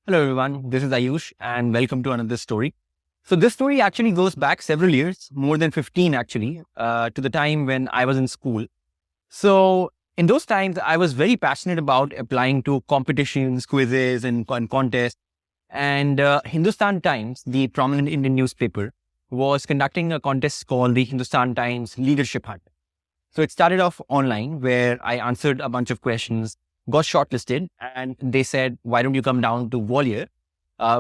Hello everyone, this is Aayush and welcome to another story. So this story actually goes back several years, more than 15 actually, to the time when I was in school. So in those times, I was very passionate about applying to competitions, quizzes and contests. And Hindustan Times, the prominent Indian newspaper, was conducting a contest called the Hindustan Times Leadership Hunt. So it started off online where I answered a bunch of questions, got shortlisted, and they said, why don't you come down to Gwalior,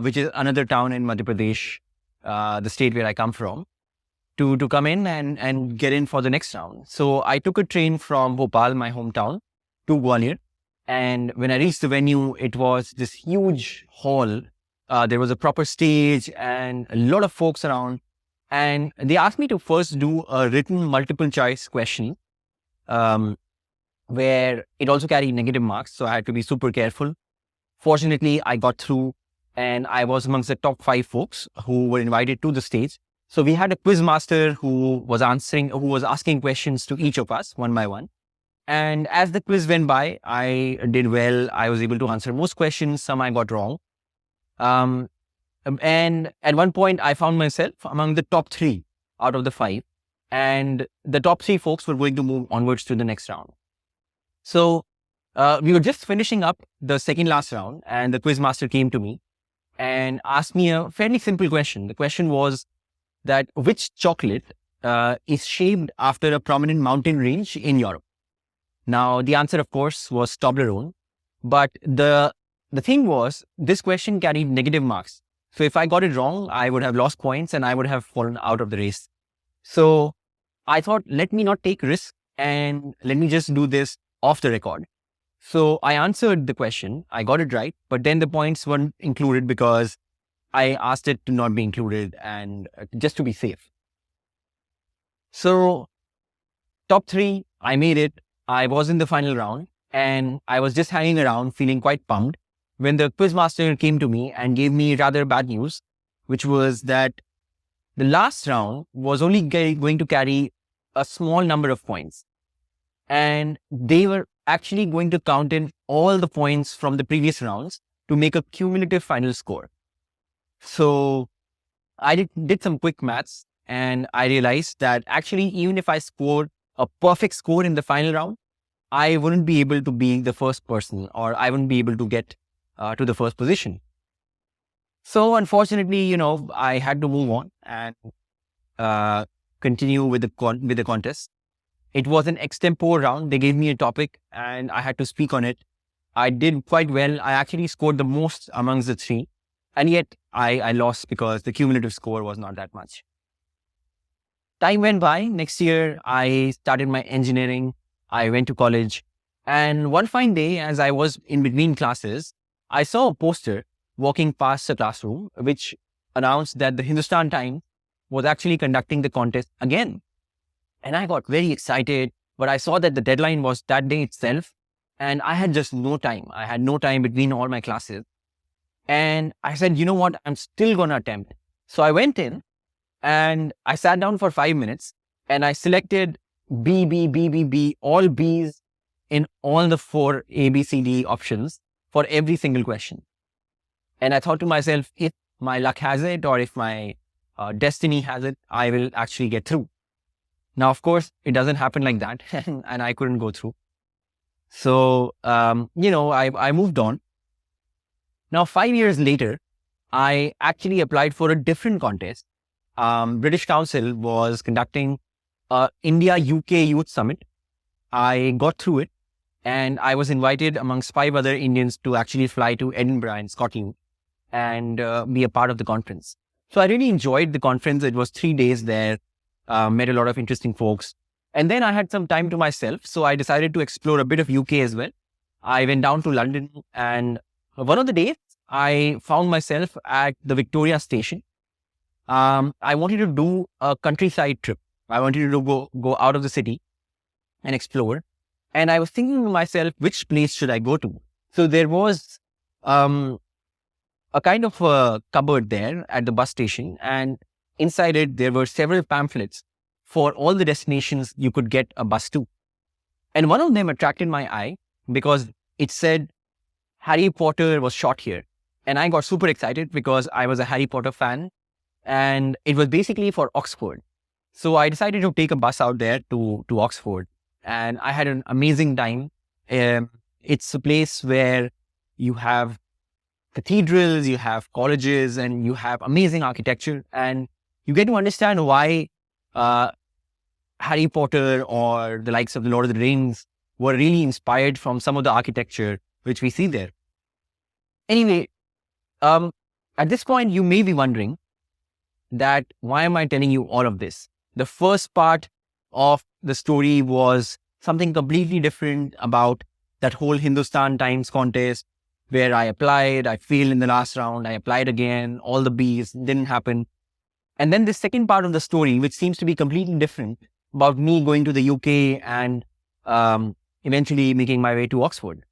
which is another town in Madhya Pradesh, the state where I come from, to come in and get in for the next round. So I took a train from Bhopal, my hometown, to Gwalior. And when I reached the venue, it was this huge hall. There was a proper stage and a lot of folks around. And they asked me to first do a written multiple choice question, where it also carried negative marks. So I had to be super careful. Fortunately, I got through and I was amongst the top 5 folks who were invited to the stage. So we had a quiz master who was asking questions to each of us one by one. And as the quiz went by, I did well. I was able to answer most questions. Some I got wrong. And at one point, I found myself among the top 3 out of the 5. And the top 3 folks were going to move onwards to the next round. So we were just finishing up the second last round, and the quiz master came to me and asked me a fairly simple question. The question was that which chocolate is shaped after a prominent mountain range in Europe? Now, the answer, of course, was Toblerone. But the thing was, this question carried negative marks. So if I got it wrong, I would have lost points and I would have fallen out of the race. So I thought, let me not take risks and let me just do this off the record. So I answered the question. I got it right, but then the points weren't included because I asked it to not be included and just to be safe. So top 3, I made it. I was in the final round and I was just hanging around feeling quite pumped when the quizmaster came to me and gave me rather bad news, which was that the last round was only going to carry a small number of points. And they were actually going to count in all the points from the previous rounds to make a cumulative final score. So I did some quick maths and I realized that actually, even if I scored a perfect score in the final round, I wouldn't be able to be the first person, or I wouldn't be able to get to the first position. So unfortunately, I had to move on and continue with the contest. It was an extempore round. They gave me a topic and I had to speak on it. I did quite well. I actually scored the most amongst the 3. And yet I lost because the cumulative score was not that much. Time went by. Next year, I started my engineering. I went to college. And one fine day, as I was in between classes, I saw a poster walking past the classroom, which announced that the Hindustan Times was actually conducting the contest again. And I got very excited, but I saw that the deadline was that day itself. And I had just no time. I had no time between all my classes. And I said, you know what? I'm still going to attempt. So I went in and I sat down for 5 minutes and I selected B, B, B, B, B, all B's in all the 4 A, B, C, D options for every single question. And I thought to myself, if my luck has it or if my destiny has it, I will actually get through. Now, of course, it doesn't happen like that and I couldn't go through. So, I moved on. Now, 5 years later, I actually applied for a different contest. British Council was conducting a India-UK Youth Summit. I got through it and I was invited amongst 5 other Indians to actually fly to Edinburgh in Scotland and be a part of the conference. So I really enjoyed the conference. It was 3 days there. Met a lot of interesting folks. And then I had some time to myself. So I decided to explore a bit of UK as well. I went down to London and one of the days I found myself at the Victoria station. I wanted to do a countryside trip. I wanted to go out of the city and explore. And I was thinking to myself, which place should I go to? So there was a kind of a cupboard there at the bus station. And inside it, there were several pamphlets for all the destinations you could get a bus to. And one of them attracted my eye because it said Harry Potter was shot here. And I got super excited because I was a Harry Potter fan, and it was basically for Oxford. So I decided to take a bus out there to Oxford, and I had an amazing time. It's a place where you have cathedrals, you have colleges, and you have amazing architecture, and you get to understand why uh, Harry Potter or the likes of the Lord of the Rings were really inspired from some of the architecture which we see there. Anyway, um, at this point, you may be wondering that why am I telling you all of this? The first part of the story was something completely different about that whole Hindustan Times contest where I applied, I failed in the last round, I applied again, all the B's didn't happen. And then the second part of the story, which seems to be completely different, about me going to the UK and eventually making my way to Oxford.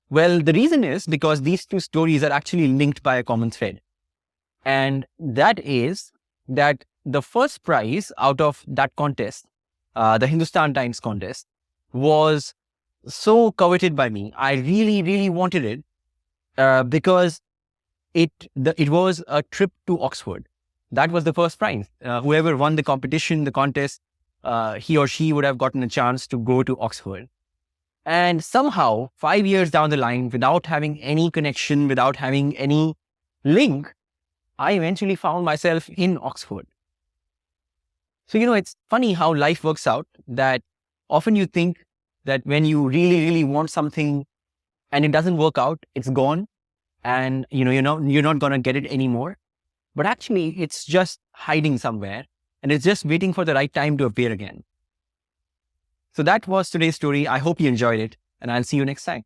Well, the reason is because these two stories are actually linked by a common thread. And that is that the first prize out of that contest, the Hindustan Times contest, was so coveted by me. I really, really wanted it because it was a trip to Oxford. That was the first prize. Whoever won the competition, the contest, he or she would have gotten a chance to go to Oxford. And somehow, 5 years down the line, without having any connection, without having any link, I eventually found myself in Oxford. So, it's funny how life works out, that often you think that when you really, really want something and it doesn't work out, it's gone, and you're not going to get it anymore. But actually, it's just hiding somewhere, and it's just waiting for the right time to appear again. So that was today's story. I hope you enjoyed it, and I'll see you next time.